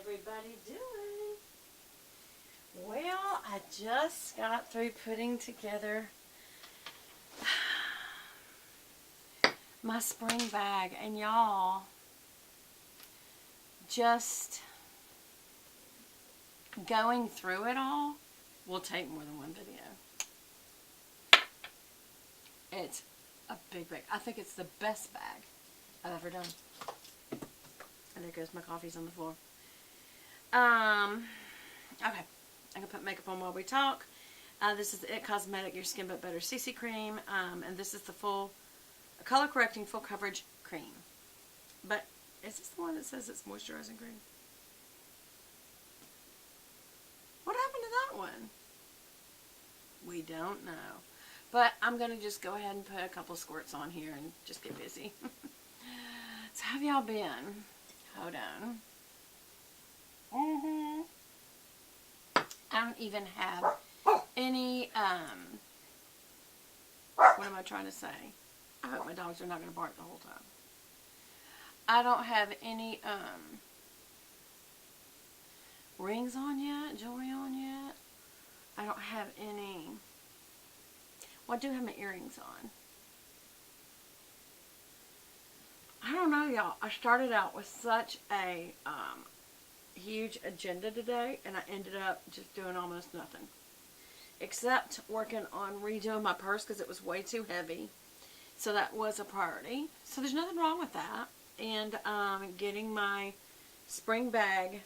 everybody doing? Well, I just got through putting together my spring bag, and y'all, just going through it all will take more than one video. It's a big bag. I think it's the best bag I've ever done. And there goes my coffees on the floor. Okay. I'm going to put makeup on while we talk. This is the It Cosmetic Your Skin But Better CC Cream. And this is the full color correcting full coverage cream. But is this the one that says it's moisturizing cream? What happened to that one? We don't know. But I'm going to just go ahead and put a couple squirts on here and just get busy. So how have y'all been? Hold on. I don't even have any, what am I trying to say? I hope my dogs are not going to bark the whole time. I don't have any, rings on yet, jewelry on yet. I don't have any, well, I do have my earrings on. I don't know, y'all. I started out with such a, huge agenda today, and I ended up just doing almost nothing. Except working on redoing my purse because it was way too heavy. So that was a priority. So there's nothing wrong with that. And getting my spring bag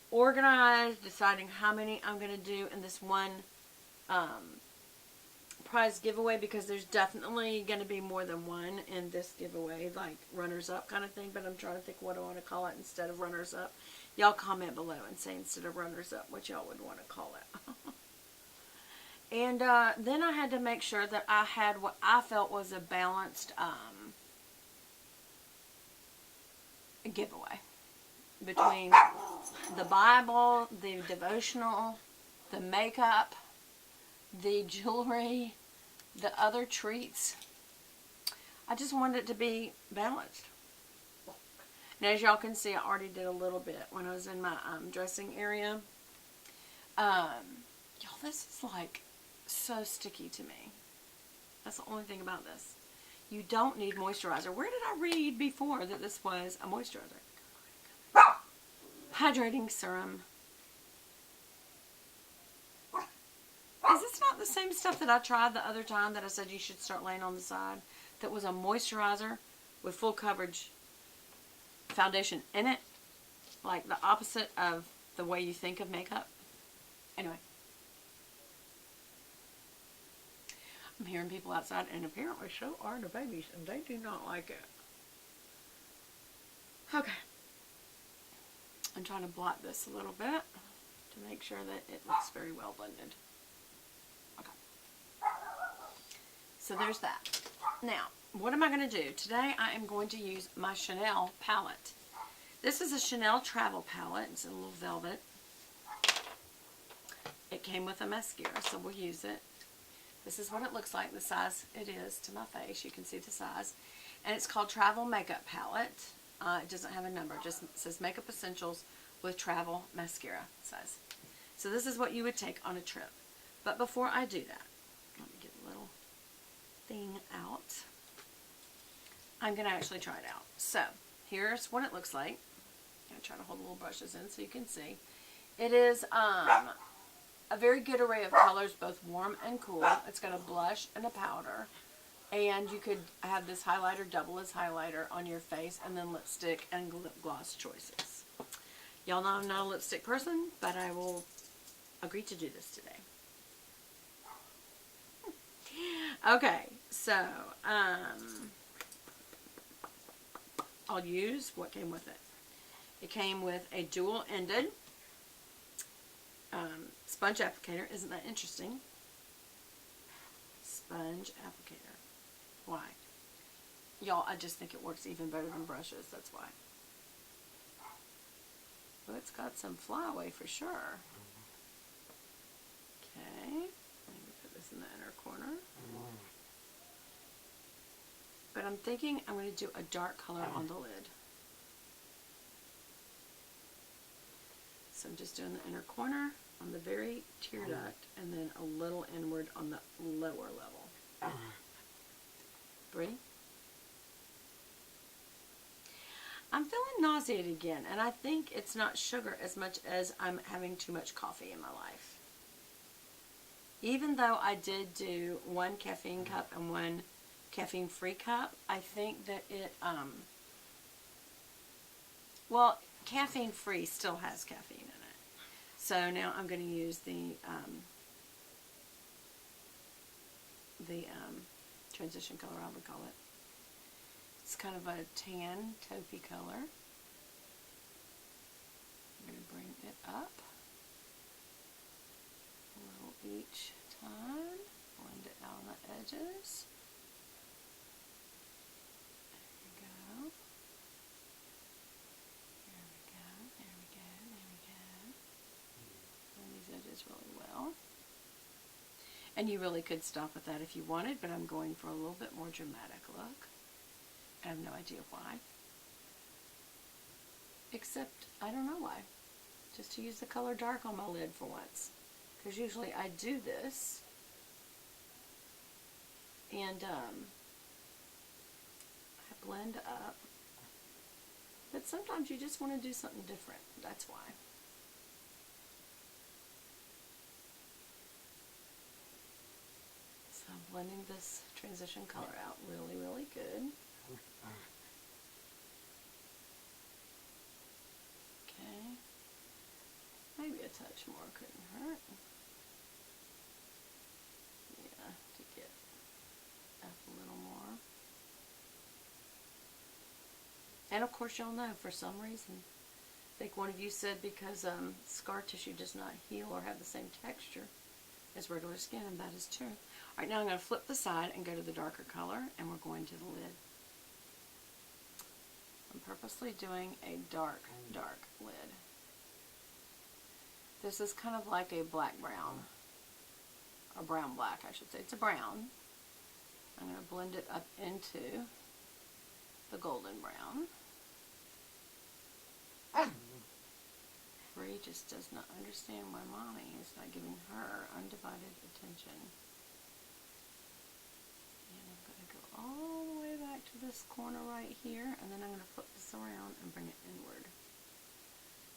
organized, deciding how many I'm going to do in this one prize giveaway, because there's definitely going to be more than one in this giveaway, like runners up kind of thing. But I'm trying to think what I want to call it instead of runners up. Y'all comment below and say instead of runners up what y'all would want to call it. And then I had to make sure that I had what I felt was a balanced giveaway between the Bible, the devotional, the makeup, the jewelry, the other treats. I just wanted it to be balanced. Now, as y'all can see, I already did a little bit when I was in my dressing area. Y'all, this is like so sticky to me. That's the only thing about this. You don't need moisturizer. Where did I read before that this was a moisturizer? Hydrating serum. Is this not the same stuff that I tried the other time that I said you should start laying on the side? That was a moisturizer with full coverage foundation in it? Like the opposite of the way you think of makeup. Anyway. I'm hearing people outside, and apparently so are the babies, and they do not like it. Okay. I'm trying to blot this a little bit to make sure that it looks very well blended. Okay. So there's that. Now, what am I going to do? Today I am going to use my Chanel palette. This is a Chanel travel palette. It's in a little velvet. It came with a mascara, so we'll use it. This is what it looks like, the size it is to my face. You can see the size. And it's called Travel Makeup Palette. It doesn't have a number. It just says Makeup Essentials with Travel Mascara size. So this is what you would take on a trip. But before I do that, let me get a little thing out. I'm going to actually try it out. So here's what it looks like. I'm going to try to hold the little brushes in so you can see. It is a very good array of colors, both warm and cool. It's got a blush and a powder. And you could have this highlighter double as highlighter on your face, and then lipstick and lip gloss choices. Y'all know I'm not a lipstick person, but I will agree to do this today. Okay, so I'll use what came with it. It came with a dual-ended sponge applicator. Isn't that interesting? Sponge applicator. Why? Y'all, I just think it works even better than brushes. That's why. Well, it's got some flyaway for sure. Okay. Let me put this in the inner corner. But I'm thinking I'm going to do a dark color on the lid. So I'm just doing the inner corner on the very tear duct and then a little inward on the lower level. Bree? I'm feeling nauseated again, and I think it's not sugar as much as I'm having too much coffee in my life. Even though I did do 1 caffeine cup and 1 caffeine-free cup, I think that it, well, caffeine-free still has caffeine in it. So now I'm going to use the transition color, I would call it. It's kind of a tan, taupey color. I'm going to bring it up a little each time. Blend it out on the edges. There we go. There we go. There we go. There we go. Blend these edges really well. And you really could stop with that if you wanted, but I'm going for a little bit more dramatic look. I have no idea why. Except, I don't know why. Just to use the color dark on my lid for once. Because usually I do this. And I blend up. But sometimes you just want to do something different. That's why. So I'm blending this transition color out really, really good. Okay. Maybe a touch more couldn't hurt. Yeah, to get up a little more. And of course y'all know, for some reason, I think one of you said because scar tissue does not heal or have the same texture as regular skin, and that is true. Alright, now I'm going to flip the side and go to the darker color, and we're going to the lid. I'm purposely doing a dark, dark lid. This is kind of like a black-brown, or brown-black, I should say. It's a brown. I'm going to blend it up into the golden brown. Bree just does not understand why Mommy is not giving her undivided attention. And I'm going to go all the way back to this corner right here, and then I'm going to flip this around and bring it inward.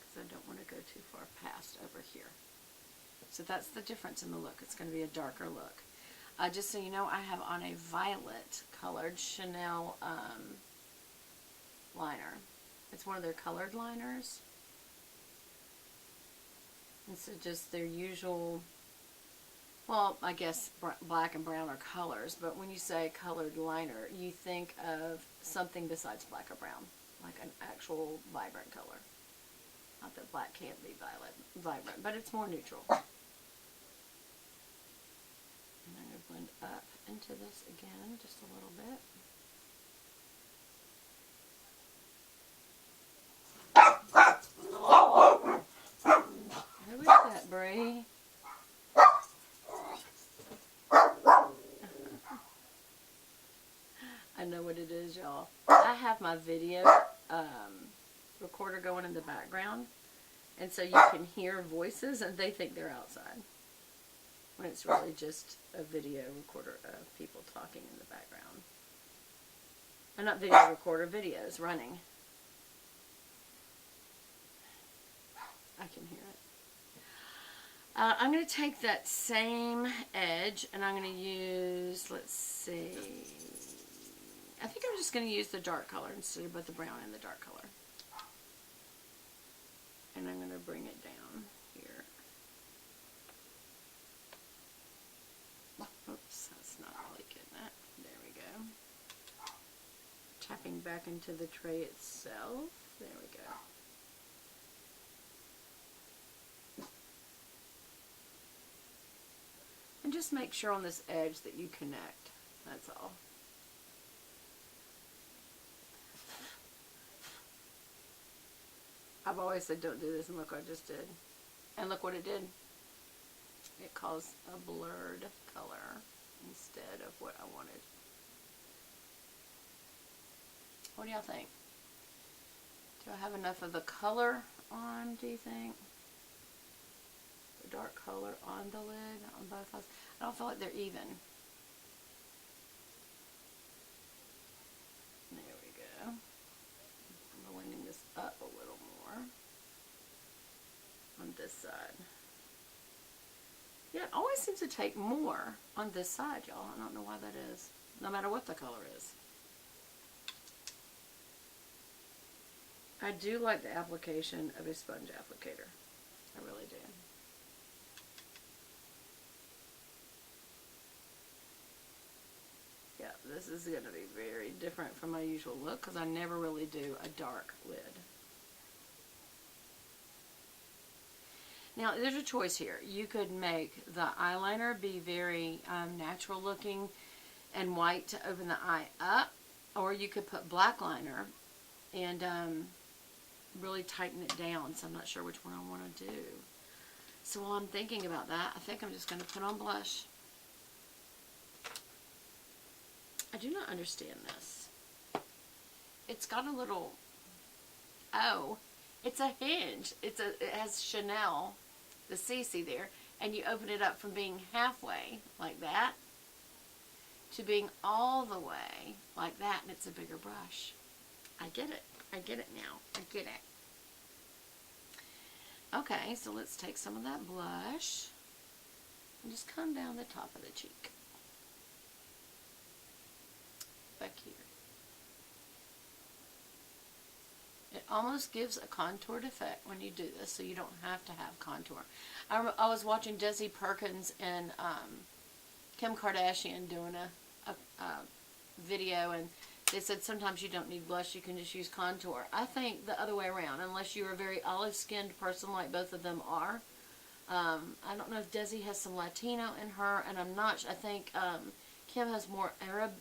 Because I don't want to go too far past over here. So that's the difference in the look. It's going to be a darker look. Just so you know, I have on a violet colored Chanel liner. It's one of their colored liners. It's just their usual, well, I guess black and brown are colors, but when you say colored liner, you think of something besides black or brown, like an actual vibrant color. Not that black can't be vibrant, but it's more neutral. And I'm going to blend up into this again, just a little bit. Who is that, Bree? I know what it is, y'all. I have my video recorder going in the background, and so you can hear voices, and they think they're outside. When it's really just a video recorder of people talking in the background. Or not video recorder, videos running. I can hear it. I'm going to take that same edge, and I'm going to use, let's see, I think I'm just going to use the dark color instead of both the brown and the dark color. And I'm going to bring it down here. Oops, that's not really getting it. There we go. Tapping back into the tray itself. There we go. And just make sure on this edge that you connect. That's all. I've always said don't do this, and look what I just did. And look what it did. It caused a blurred color instead of what I wanted. What do y'all think? Do I have enough of the color on, do you think? dark color on the lid on both sides. I don't feel like they're even. There we go. I'm blending this up a little more on this side. Yeah, it always seems to take more on this side, y'all. I don't know why that is, no matter what the color is. I do like the application of a sponge applicator. I really do. Yeah, this is going to be very different from my usual look because I never really do a dark lid. Now, there's a choice here. You could make the eyeliner be very natural looking and white to open the eye up, or you could put black liner and really tighten it down. So I'm not sure which one I want to do. So while I'm thinking about that, I think I'm just going to put on blush. I do not understand this. It's got a little, oh, it's a hinge. It has Chanel, the CC there, and you open it up from being halfway like that to being all the way like that, and it's a bigger brush. I get it. I get it now. I get it. Okay, so let's take some of that blush and just come down the top of the cheek. Back here. It almost gives a contoured effect when you do this, so you don't have to have contour. I was watching Desi Perkins and Kim Kardashian doing a video, and they said sometimes you don't need blush, you can just use contour. I think the other way around, unless you're a very olive-skinned person like both of them are. I don't know if Desi has some Latino in her, and I'm not, I think Kim has more Arab